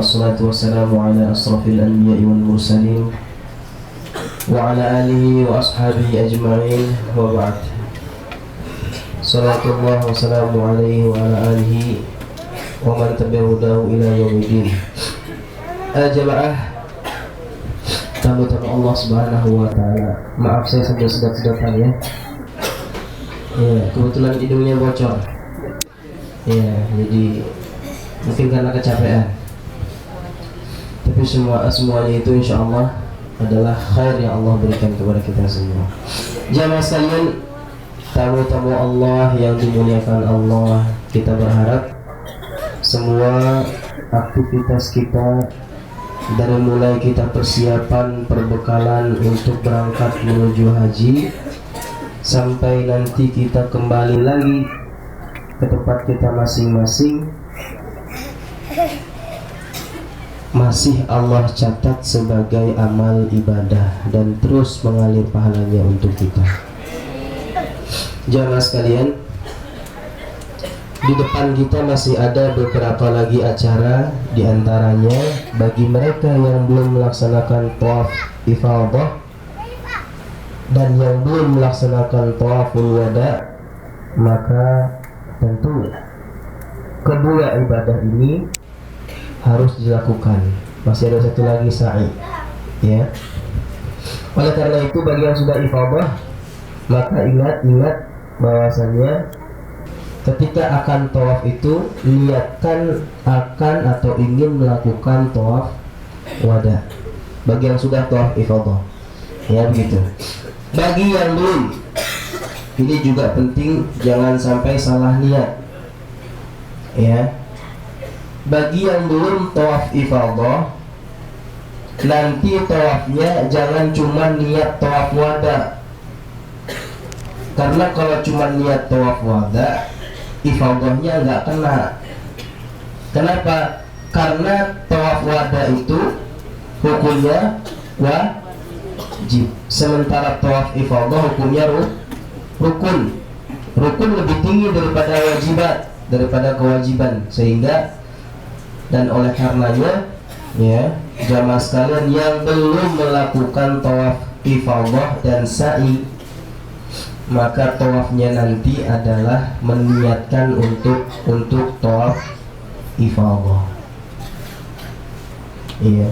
assalatu wassalamu ala asrafil anbiya'i wal mursalin wa ala alihi wa ashabihi ajma'in wa ba'd. Salatullah wa salamu alaihi wa ala alihi wa man tabi'ahu ila yaumiddin. Jamaah tamu-tamu Allah Subhanahu wa taala. Maaf saya sambil sedap-sedapan ya. Ya, kebetulan hidungnya bocor. Ya, jadi mungkin karena kecapean. Tapi semuanya itu insya Allah adalah khair yang Allah berikan kepada kita semua. Jamaah sekalian, tamu-tamu Allah yang dimuliakan Allah, kita berharap semua aktivitas kita dari mulai kita persiapan perbekalan untuk berangkat menuju haji sampai nanti kita kembali lagi ke tempat kita masing-masing, masih Allah catat sebagai amal ibadah dan terus mengalir pahalanya untuk kita. Jamaah sekalian, di depan kita masih ada beberapa lagi acara, di antaranya bagi mereka yang belum melaksanakan tawaf ifadah dan yang belum melaksanakan tawaful wada, maka tentu kedua ibadah ini harus dilakukan. Masih ada satu lagi sa'i, ya. Oleh karena itu bagi yang sudah ifadah, maka ingat bahwasanya ketika akan tawaf itu niatkan akan atau ingin melakukan tawaf wada. Bagi yang sudah tawaf ifadah, ya begitu. Bagi yang belum, ini juga penting, jangan sampai salah niat, ya. Bagi yang belum tawaf ifadah, nanti tawafnya jangan cuma niat tawaf wada. Karena kalau cuma niat tawaf wada, ifadahnya nggak kena. Kenapa? Karena tawaf wada itu hukumnya wajib, sementara tawaf ifadah hukumnya rukun. Rukun lebih tinggi daripada kewajiban, sehingga dan oleh karenanya, ya, jamaah sekalian yang belum melakukan tawaf ifadah dan sa'i, maka tawafnya nanti adalah meniatkan untuk tawaf ifadah. Iya.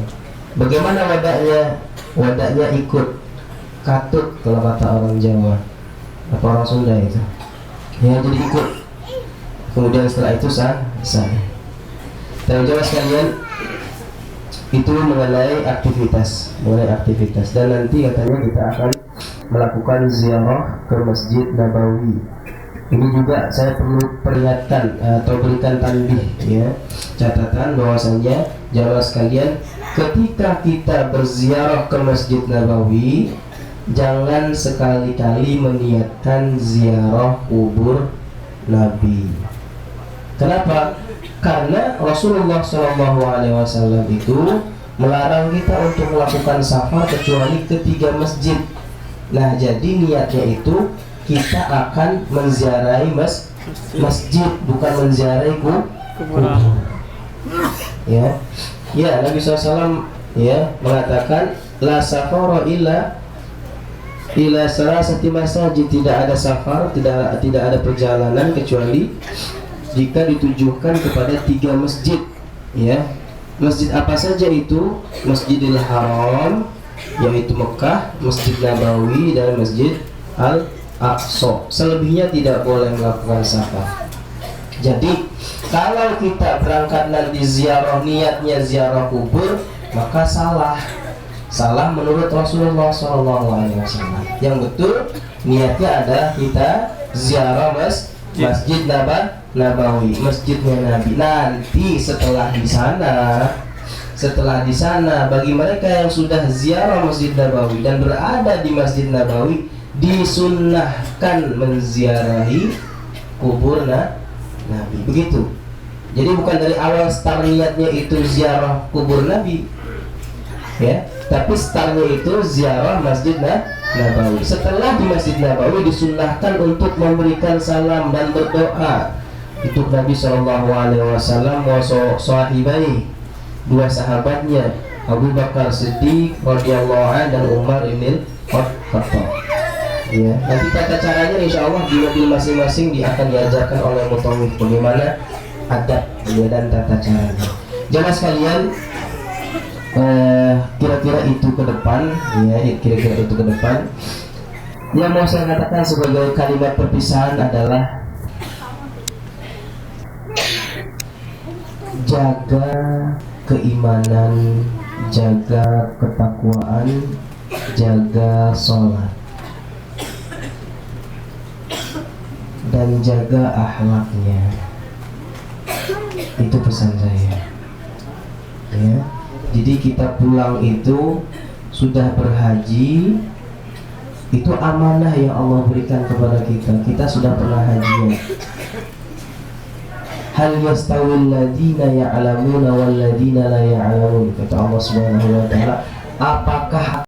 Bagaimana wadahnya? Wadahnya ikut katut kalau kata orang Jawa atau orang Sunda itu. Ya, jadi ikut. Kemudian setelah itu sah. Teman-teman sekalian, itu mengenai aktivitas, dan nanti katanya kita akan melakukan ziarah ke Masjid Nabawi. Ini juga saya perlu peringatkan atau berikan tanbih, ya, catatan bahwasanya jamaah sekalian, ketika kita berziarah ke Masjid Nabawi, jangan sekali-kali meniatkan ziarah kubur Nabi. Kenapa? Karena Rasulullah SAW itu melarang kita untuk melakukan safar kecuali ke 3 masjid. Nah, jadi niatnya itu kita akan menziarahi masjid, bukan menziarahi kubur. Ya, Nabi SAW ya mengatakan la safara illa salasati masajid, tidak ada safar, tidak ada perjalanan kecuali jika ditujukan kepada 3 masjid, ya. Masjid apa saja itu? Masjidil Haram, yaitu Mekah, Masjid Nabawi, dan Masjid Al-Aqsa. Selebihnya tidak boleh melakukan safar. Jadi kalau kita berangkat nanti ziarah, niatnya ziarah kubur, maka salah menurut Rasulullah SAW. Yang betul niatnya adalah kita ziarah Masjid Nabawi, masjidnya Nabi. Nanti setelah di sana bagi mereka yang sudah ziarah Masjid Nabawi dan berada di Masjid Nabawi, disunnahkan menziarahi kubur Nabi. Begitu. Jadi bukan dari awal start niatnya itu ziarah kubur Nabi, ya, tapi startnya itu ziarah Masjid Nabawi. Setelah di Masjid Nabawi disunnahkan untuk memberikan salam dan berdoa untuk Nabi SAW wa sahibai, dua sahabatnya, Abu Bakar Siddiq radhiyallahu anhu dan Umar bin Khattab. Ya, nanti tata caranya insya Allah di mobil masing-masing akan diajarkan oleh mutawif bagaimana adab dan tata caranya. Jamaah sekalian, kira-kira itu ke depan, ya, kira-kira itu ke depan. Yang mau saya katakan sebagai kalimat perpisahan adalah jaga keimanan, jaga ketakwaan, jaga sholat, dan jaga akhlaknya. Itu pesan saya. Ya, jadi kita pulang itu sudah berhaji, itu amanah yang Allah berikan kepada kita. Kita sudah pernah haji. Hal yastawil ladina ya'lamuna wal ladina la ya'lamun, kata Allah Subhanahu wa taala. Apakah